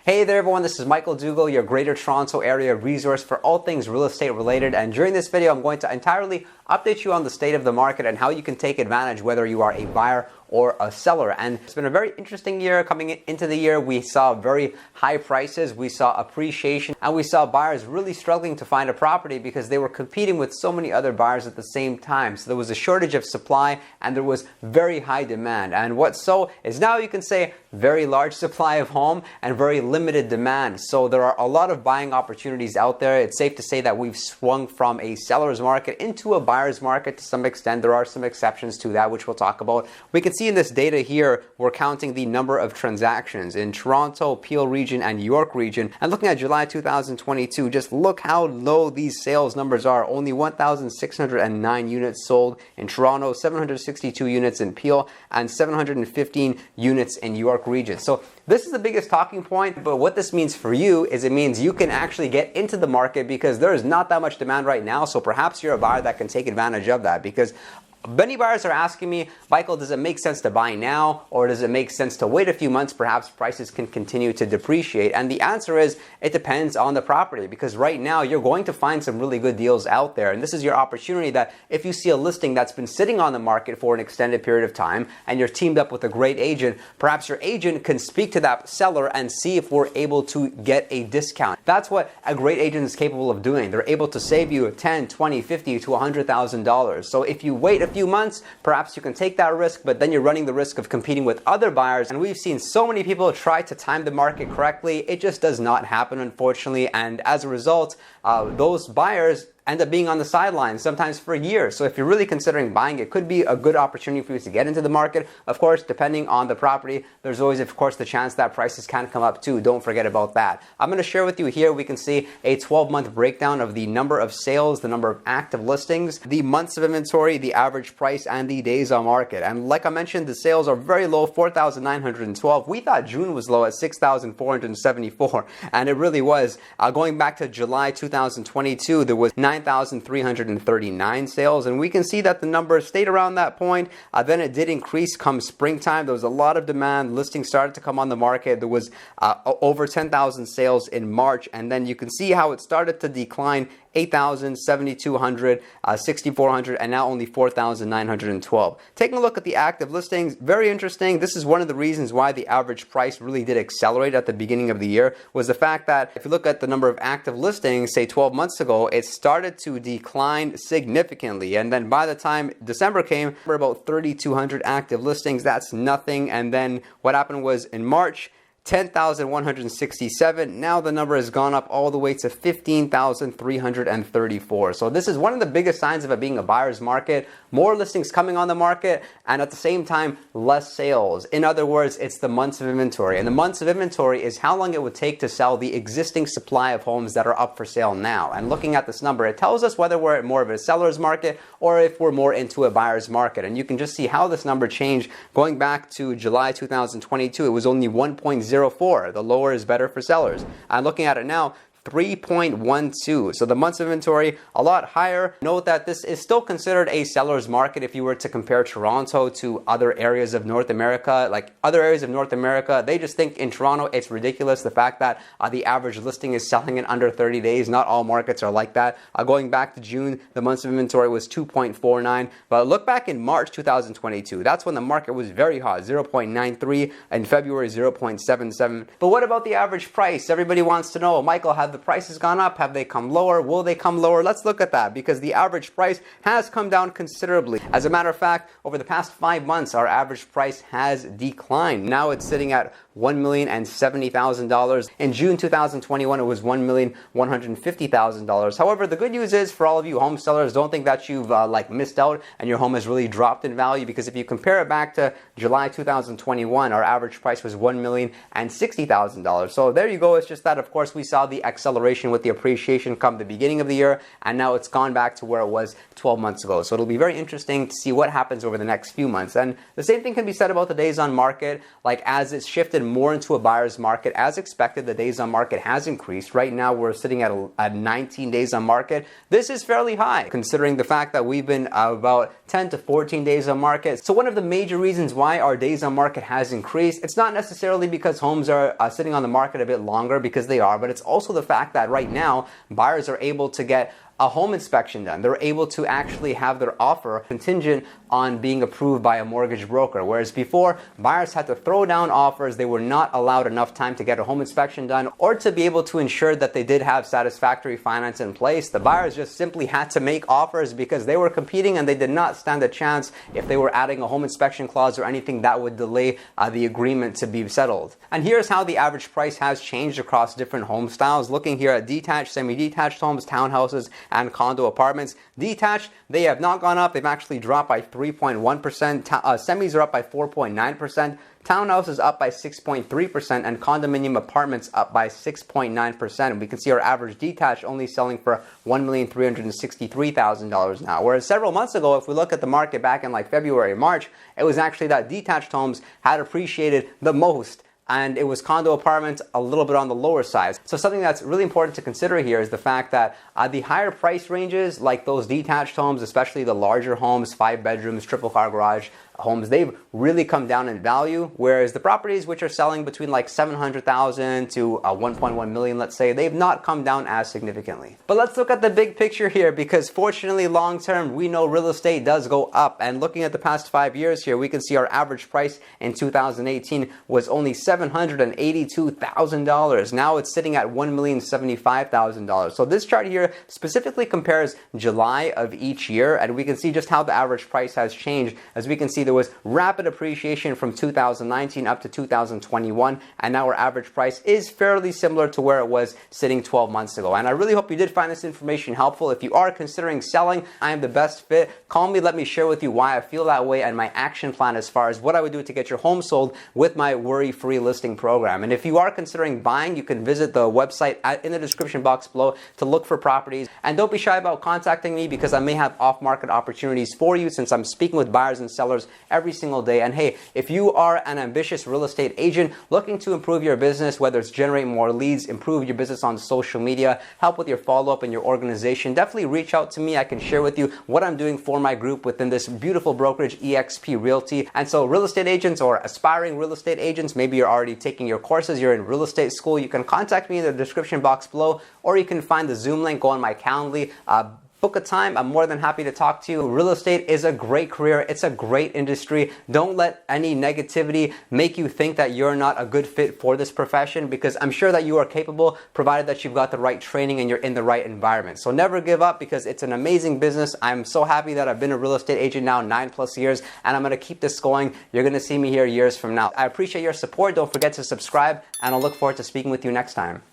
Hey there everyone, this is Michael Dougal, your Greater Toronto Area resource for all things real estate related, and during this video I'm going to entirely update you on the state of the market and how you can take advantage whether you are a buyer or a seller. And it's been a very interesting year. Coming into the year, we saw very high prices, we saw appreciation, and we saw buyers really struggling to find a property because they were competing with so many other buyers at the same time. So there was a shortage of supply and there was very high demand. And is now you can say very large supply of home and very limited demand. So there are a lot of buying opportunities out there. It's safe to say that we've swung from a seller's market into a buyer's market to some extent. There are some exceptions to that, which we'll talk about. We can see in this data here, we're counting the number of transactions in Toronto, Peel region, and York region. And looking at July 2022, just look how low these sales numbers are. Only 1,609 units sold in Toronto, 762 units in Peel, and 715 units in York region. So this is the biggest talking point, but what this means for you is it means you can actually get into the market because there is not that much demand right now. So perhaps you're a buyer that can take advantage of that, because many buyers are asking me, Michael, does it make sense to buy now or does it make sense to wait a few months? Perhaps prices can continue to depreciate. And the answer is it depends on the property, because right now you're going to find some really good deals out there. And this is your opportunity that if you see a listing that's been sitting on the market for an extended period of time and you're teamed up with a great agent, perhaps your agent can speak to that seller and see if we're able to get a discount. That's what a great agent is capable of doing. They're able to save you $10, $20, $50 to $100,000. So if you wait a few months, perhaps you can take that risk, but then you're running the risk of competing with other buyers. And we've seen so many people try to time the market correctly. It just does not happen, unfortunately. And as a result, those buyers end up being on the sidelines, sometimes for years. So if you're really considering buying, it could be a good opportunity for you to get into the market. Of course, depending on the property, there's always, of course, the chance that prices can come up too. Don't forget about that. I'm going to share with you here, we can see a 12-month breakdown of the number of sales, the number of active listings, the months of inventory, the average price, and the days on market. And like I mentioned, the sales are very low, 4,912. We thought June was low at 6,474, and it really was. Going back to July 2022, there was 9,339 sales, and we can see that the number stayed around that point. Then it did increase come springtime. There was a lot of demand. Listings started to come on the market. There was over 10,000 sales in March, and then you can see how it started to decline. 8,000, 7,200, 6,400, and now only 4,912. Taking a look at the active listings, very interesting. This is one of the reasons why the average price really did accelerate at the beginning of the year, was the fact that if you look at the number of active listings, say 12 months ago, it started to decline significantly. And then by the time December came, there were about 3,200 active listings. That's nothing. And then what happened was in March, 10,167. Now the number has gone up all the way to 15,334. So this is one of the biggest signs of it being a buyer's market. More listings coming on the market, and at the same time, less sales. In other words, it's the months of inventory. And the months of inventory is how long it would take to sell the existing supply of homes that are up for sale now. And looking at this number, it tells us whether we're more of a seller's market or if we're more into a buyer's market. And you can just see how this number changed. Going back to July 2022, it was only 1.04. The lower is better for sellers. And looking at it now, 3.12. So the months of inventory, a lot higher. Note that this is still considered a seller's market if you were to compare Toronto to other areas of North America. Like other areas of North America, they just think in Toronto it's ridiculous, the fact that the average listing is selling in under 30 days. Not all markets are like that. Going back to June, the months of inventory was 2.49. But look back in March 2022. That's when the market was very hot, 0.93. In February, 0.77. But what about the average price? Everybody wants to know, Michael, have the prices gone up? Have they come lower? Will they come lower? Let's look at that, because the average price has come down considerably. As a matter of fact, over the past 5 months, our average price has declined. Now it's sitting at $1,070,000. In June 2021, it was $1,150,000. However, the good news is for all of you home sellers, don't think that you've missed out and your home has really dropped in value, because if you compare it back to July 2021, our average price was $1,060,000. So there you go. It's just that, of course, we saw the acceleration with the appreciation come the beginning of the year, and now it's gone back to where it was 12 months ago. So it'll be very interesting to see what happens over the next few months. And the same thing can be said about the days on market. Like, as it's shifted more into a buyer's market, as expected, the days on market has increased. Right now we're sitting at 19 days on market. This is fairly high considering the fact that we've been about 10 to 14 days on market. So one of the major reasons why our days on market has increased, it's not necessarily because homes are sitting on the market a bit longer, because they are, but it's also the fact that right now buyers are able to get a home inspection done. They're able to actually have their offer contingent on being approved by a mortgage broker. Whereas before, buyers had to throw down offers. They were not allowed enough time to get a home inspection done or to be able to ensure that they did have satisfactory finance in place. The buyers just simply had to make offers because they were competing, and they did not stand a chance if they were adding a home inspection clause or anything that would delay the agreement to be settled. And here's how the average price has changed across different home styles. Looking here at detached, semi-detached homes, townhouses, and condo apartments. Detached, they have not gone up. They've actually dropped by 3.1%. Semis are up by 4.9%. Townhouses up by 6.3%, and condominium apartments up by 6.9%. And we can see our average detached only selling for $1,363,000 now. Whereas several months ago, if we look at the market back in like February, March, it was actually that detached homes had appreciated the most, and it was condo apartments a little bit on the lower side. So something that's really important to consider here is the fact that the higher price ranges, like those detached homes, especially the larger homes, 5 bedrooms, triple car garage homes, they've really come down in value, whereas the properties which are selling between like $700,000 to 1.1 million, let's say, they've not come down as significantly. But let's look at the big picture here, because fortunately long term we know real estate does go up. And looking at the past 5 years here, we can see our average price in 2018 was only $782,000. Now it's sitting at $1,075,000. So this chart here specifically compares July of each year, and we can see just how the average price has changed. As we can see, there was rapid appreciation from 2019 up to 2021, and now our average price is fairly similar to where it was sitting 12 months ago. And I really hope you did find this information helpful. If you are considering selling, I am the best fit. Call me, let me share with you why I feel that way and my action plan as far as what I would do to get your home sold with my worry-free listing program. And if you are considering buying, you can visit the website in the description box below to look for properties. And don't be shy about contacting me, because I may have off-market opportunities for you, since I'm speaking with buyers and sellers every single day. And hey, if you are an ambitious real estate agent looking to improve your business, whether it's generate more leads, improve your business on social media, help with your follow-up and your organization, definitely reach out to me. I can share with you what I'm doing for my group within this beautiful brokerage, eXp Realty. And so real estate agents or aspiring real estate agents, maybe you're already taking your courses, you're in real estate school, you can contact me in the description box below, or you can find the Zoom link, go on my Calendly, book a time. I'm more than happy to talk to you. Real estate is a great career. It's a great industry. Don't let any negativity make you think that you're not a good fit for this profession, because I'm sure that you are capable, provided that you've got the right training and you're in the right environment. So never give up, because it's an amazing business. I'm so happy that I've been a real estate agent now 9+ years, and I'm going to keep this going. You're going to see me here years from now. I appreciate your support. Don't forget to subscribe, and I'll look forward to speaking with you next time.